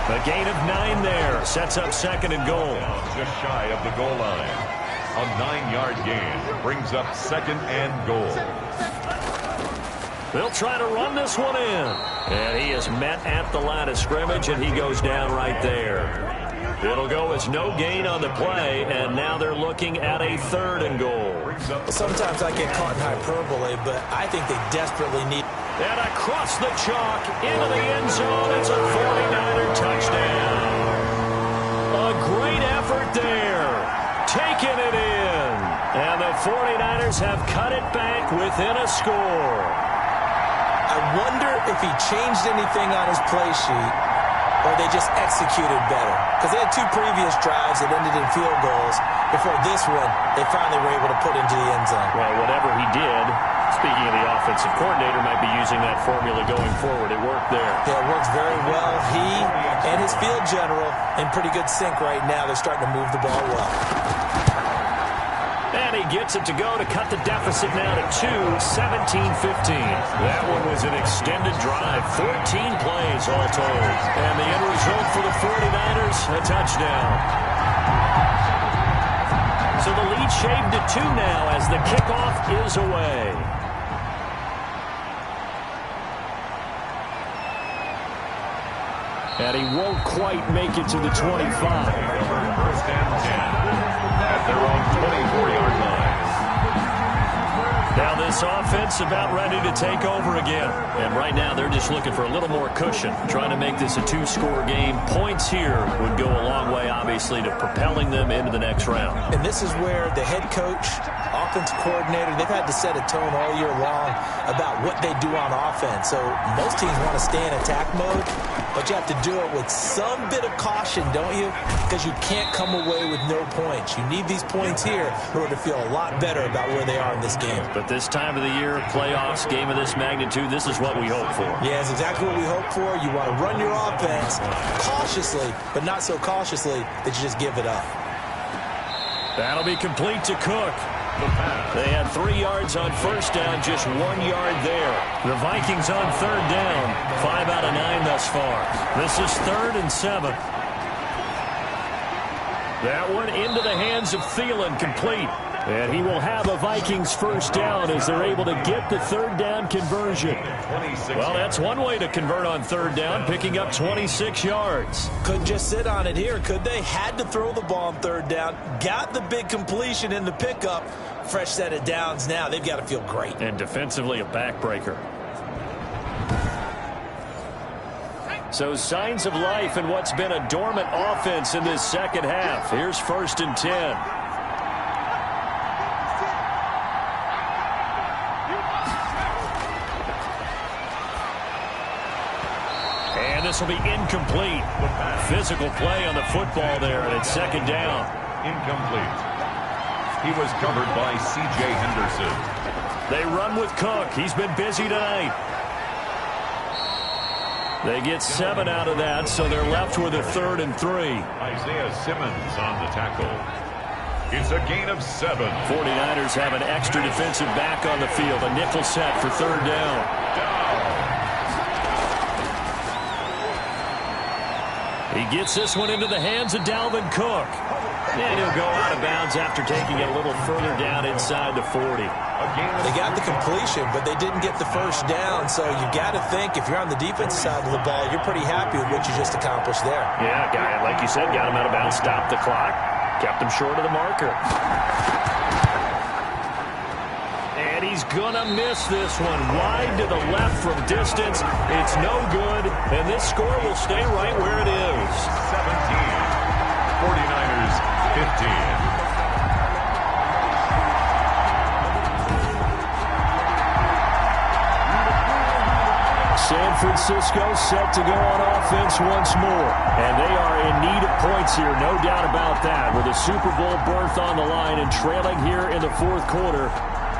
A gain of 9 there. Sets up 2nd and goal. Just shy of the goal line. A 9-yard gain brings up 2nd and goal. They'll try to run this one in. And he is met at the line of scrimmage, and he goes down right there. It'll go as no gain on the play, and now they're looking at a 3rd and goal. Well, sometimes I get caught in hyperbole, but I think they desperately need... And across the chalk, into the end zone, it's a 49er touchdown. A great effort there, taking it in. And the 49ers have cut it back within a score. I wonder if he changed anything on his play sheet, or they just executed better. Because they had 2 previous drives that ended in field goals. Before this one, they finally were able to put into the end zone. Well, whatever he did, speaking of the offensive coordinator, might be using that formula going forward. It worked there. Yeah, it works very well. He and his field general in pretty good sync right now. They're starting to move the ball well. And he gets it to go to cut the deficit now to 2, 17-15. That one was an extended drive, 14 plays all told. And the end result for the 49ers, a touchdown. So the lead shaved to 2 now as the kickoff is away. And he won't quite make it to the 25. First and 10 at their own 24-yard line. Now this offense about ready to take over again. And right now they're just looking for a little more cushion, trying to make this a 2-score game. Points here would go a long way, obviously, to propelling them into the next round. And this is where the head coach, offensive coordinator, they've had to set a tone all year long about what they do on offense. So most teams want to stay in attack mode, but you have to do it with some bit of caution, don't you? Because you can't come away with no points. You need these points here in order to feel a lot better about where they are in this game. But this time of the year, playoffs, game of this magnitude, this is what we hope for. Yeah, it's exactly what we hope for. You want to run your offense cautiously, but not so cautiously that you just give it up. That'll be complete to Cook. They had 3 yards on first down, just 1 yard there. The Vikings on 3rd down, 5 out of 9 thus far. This is 3rd and 7. That one into the hands of Thielen, complete. And he will have a Vikings first down as they're able to get the 3rd down conversion. Well, that's one way to convert on 3rd down, picking up 26 yards. Couldn't just sit on it here, could they? Had to throw the ball on 3rd down. Got the big completion in the pickup. Fresh set of downs now. They've got to feel great. And defensively, a backbreaker. So signs of life in what's been a dormant offense in this second half. Here's 1st and 10. And this will be incomplete. Physical play on the football there, and it's 2nd down. Incomplete. He was covered by C.J. Henderson. They run with Cook. He's been busy tonight. They get 7 out of that, so they're left with a 3rd and 3. Isaiah Simmons on the tackle. It's a gain of 7. 49ers have an extra defensive back on the field. A nickel set for 3rd down. He gets this one into the hands of Dalvin Cook. And he'll go out of bounds after taking it a little further down inside the 40. They got the completion, but they didn't get the first down. So you got to think, if you're on the defensive side of the ball, you're pretty happy with what you just accomplished there. Yeah, guy, like you said, got him out of bounds, stopped the clock, kept him short of the marker. And he's going to miss this one. Wide to the left from distance. It's no good, and this score will stay right where it is. 17. 49ers 15. San Francisco set to go on offense once more. And they are in need of points here, no doubt about that. With a Super Bowl berth on the line and trailing here in the 4th quarter,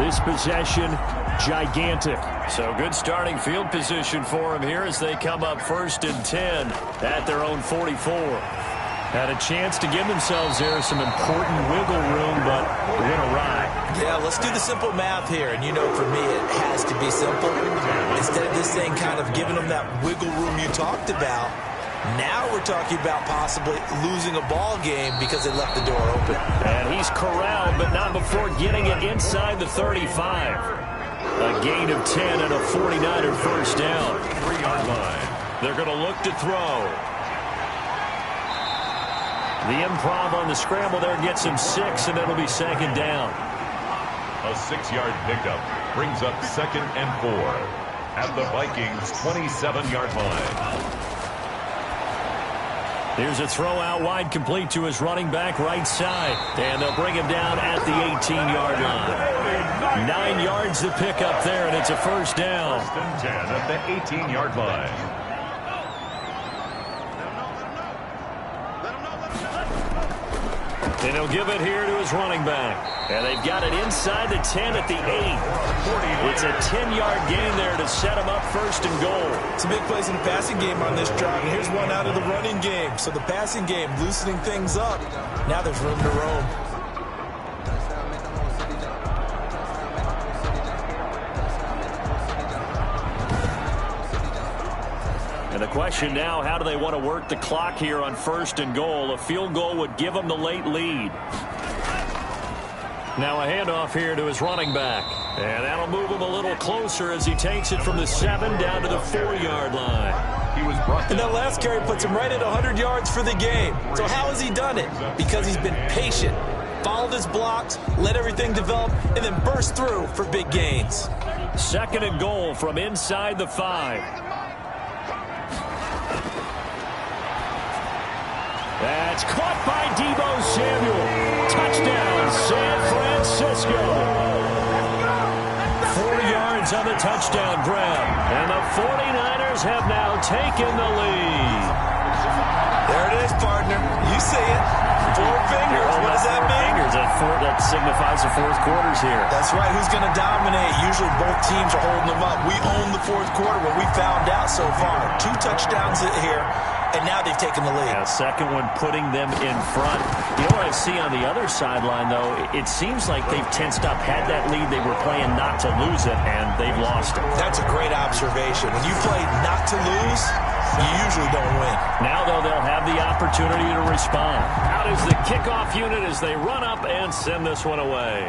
this possession gigantic. So good starting field position for them here as they come up 1st and 10 at their own 44. Had a chance to give themselves there some important wiggle room, but went awry. Yeah, let's do the simple math here. And you know, for me, it has to be simple. Instead of this thing kind of giving them that wiggle room you talked about, Now we're talking about possibly losing a ball game because they left the door open. And he's corralled, but not before getting it inside the 35. A gain of 10 and a 49er first down. 3-yard line. They're going to look to throw. The improv on the scramble there gets him 6, and it'll be second down. A 6-yard pickup brings up 2nd and 4 at the Vikings' 27-yard line. Here's a throw out wide, complete to his running back right side. And they'll bring him down at the 18-yard line. 9 yards to pick up there, and it's a first down. 1st and 10 at the 18-yard line. And he'll give it here to his running back. And they've got it inside the 10 at the 8. It's a 10-yard gain there to set him up 1st and goal. It's a big place in the passing game on this drive. And here's one out of the running game. So the passing game loosening things up. Now there's room to roam. And the question now, how do they want to work the clock here on 1st and goal? A field goal would give them the late lead. Now a handoff here to his running back. And that'll move him a little closer as he takes it from the 7 down to the 4-yard line. He was brought And that last carry puts him right at 100 yards for the game. So how has he done it? Because he's been patient, followed his blocks, let everything develop, and then burst through for big gains. 2nd and goal from inside the 5. That's caught by Deebo Samuel. Touchdown, San Francisco. 4 yards on the touchdown grab. And the 49ers have now taken the lead. There it is, partner. You see it. 4 fingers. What does that mean? That signifies the 4th quarter's here. That's right. Who's going to dominate? Usually both teams are holding them up. We own the 4th quarter, what we found out so far. 2 touchdowns here. And now they've taken the lead. Yeah, second one putting them in front. You know what I see on the other sideline, though? It seems like they've tensed up. Had that lead, they were playing not to lose it, and they've lost it. That's a great observation. When you play not to lose, you usually don't win. Now, though, they'll have the opportunity to respond. Out is the kickoff unit as they run up and send this one away.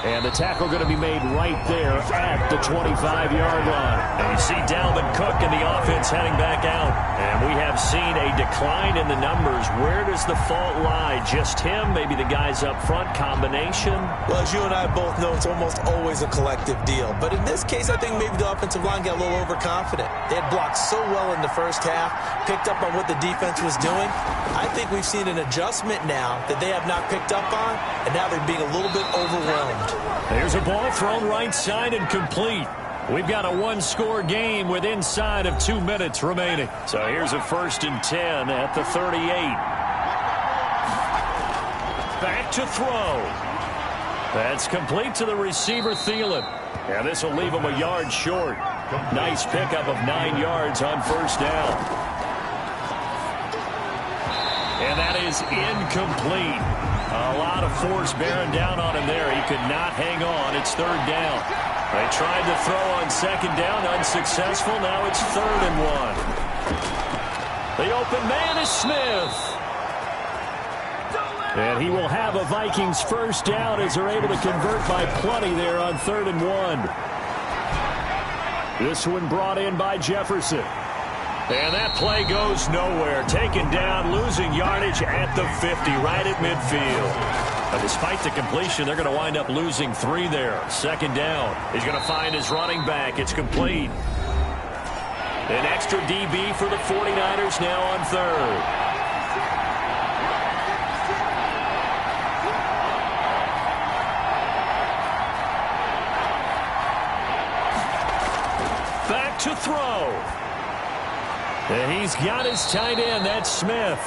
And the tackle going to be made right there at the 25-yard line. And you see Dalvin Cook and the offense heading back out. And we have seen a decline in the numbers. Where does the fault lie? Just him? Maybe the guys up front? Combination? Well, as you and I both know, it's almost always a collective deal. But in this case, I think maybe the offensive line got a little overconfident. They had blocked so well in the first half, picked up on what the defense was doing. I think we've seen an adjustment now that they have not picked up on, and now they're being a little bit overwhelmed. There's a ball thrown right side and complete. We've got a 1-score game with inside of 2 minutes remaining. So here's a 1st and 10 at the 38. Back to throw. That's complete to the receiver, Thielen. And this will leave him a yard short. Nice pickup of 9 yards on 1st down. And that is incomplete. A lot of force bearing down on him there. He could not hang on. It's 3rd down. They tried to throw on 2nd down, unsuccessful. Now it's 3rd and 1. The open man is Smith. And he will have a Vikings 1st down as they're able to convert by plenty there on 3rd and 1. This one brought in by Jefferson. And that play goes nowhere. Taken down, losing yardage at the 50, right at midfield. But despite the completion, they're going to wind up losing 3 there. 2nd down. He's going to find his running back. It's complete. An extra DB for the 49ers now on 3rd. Back to throw. And he's got his tight end. That's Smith.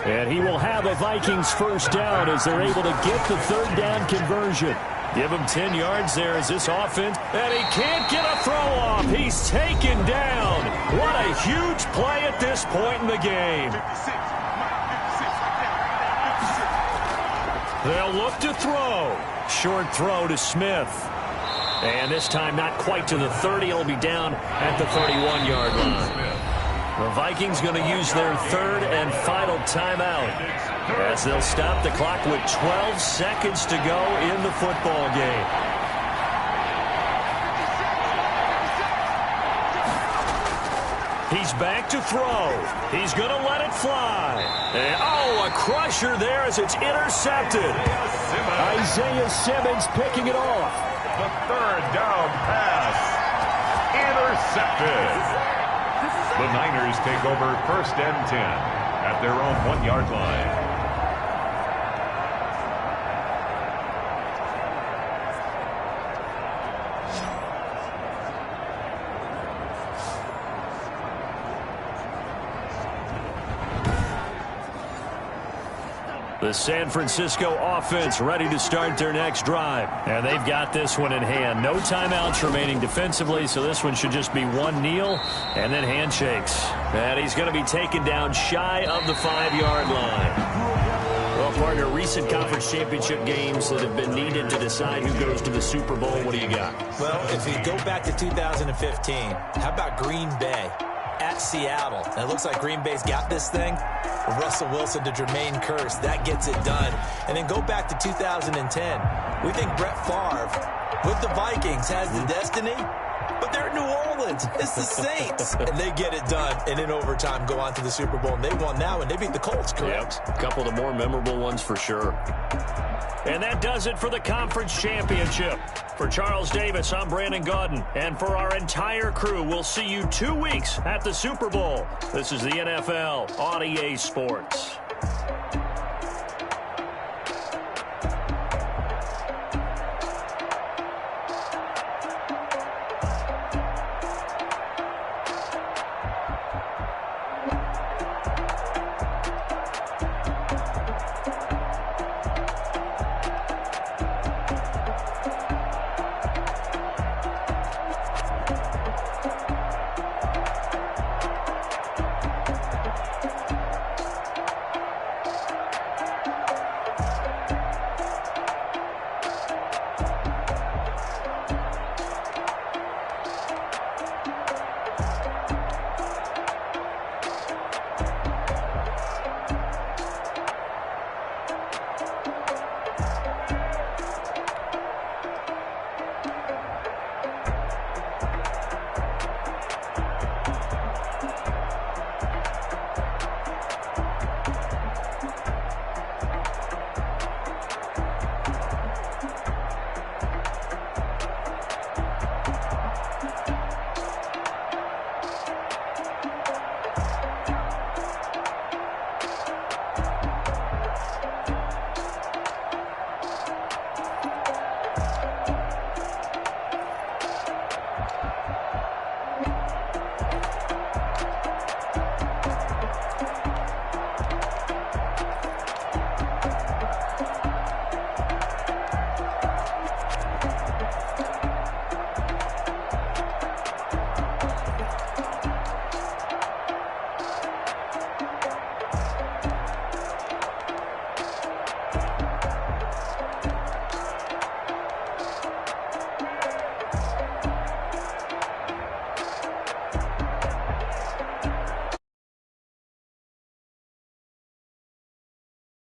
And he will have a Vikings 1st down as they're able to get the 3rd down conversion. Give him 10 yards there as this offense. And he can't get a throw off. He's taken down. What a huge play at this point in the game. They'll look to throw. Short throw to Smith. And this time not quite to the 30. It'll be down at the 31-yard line. The Vikings going to use their third and final timeout as they'll stop the clock with 12 seconds to go in the football game. He's back to throw. He's going to let it fly. And, a crusher there as it's intercepted. Isaiah Simmons picking it off. The third down pass. Intercepted. The Niners take over 1st and 10 at their own 1-yard line. The San Francisco offense ready to start their next drive. And they've got this one in hand. No timeouts remaining defensively, so this one should just be one kneel and then handshakes. And he's going to be taken down shy of the 5-yard line. Well, partner, recent conference championship games that have been needed to decide who goes to the Super Bowl. What do you got? Well, if you go back to 2015, how about Green Bay at Seattle? And it looks like Green Bay's got this thing. Russell Wilson to Jermaine Kearse, that gets it done. And then go back to 2010. We think Brett Favre with the Vikings has the destiny, but they're in New Orleans. It's the Saints. And they get it done. And in overtime, go on to the Super Bowl. And they won now, and they beat the Colts, correct? Yep. A couple of the more memorable ones for sure. And that does it for the conference championship. For Charles Davis, I'm Brandon Gaudin. And for our entire crew, we'll see you 2 weeks at the Super Bowl. This is the NFL on EA Sports.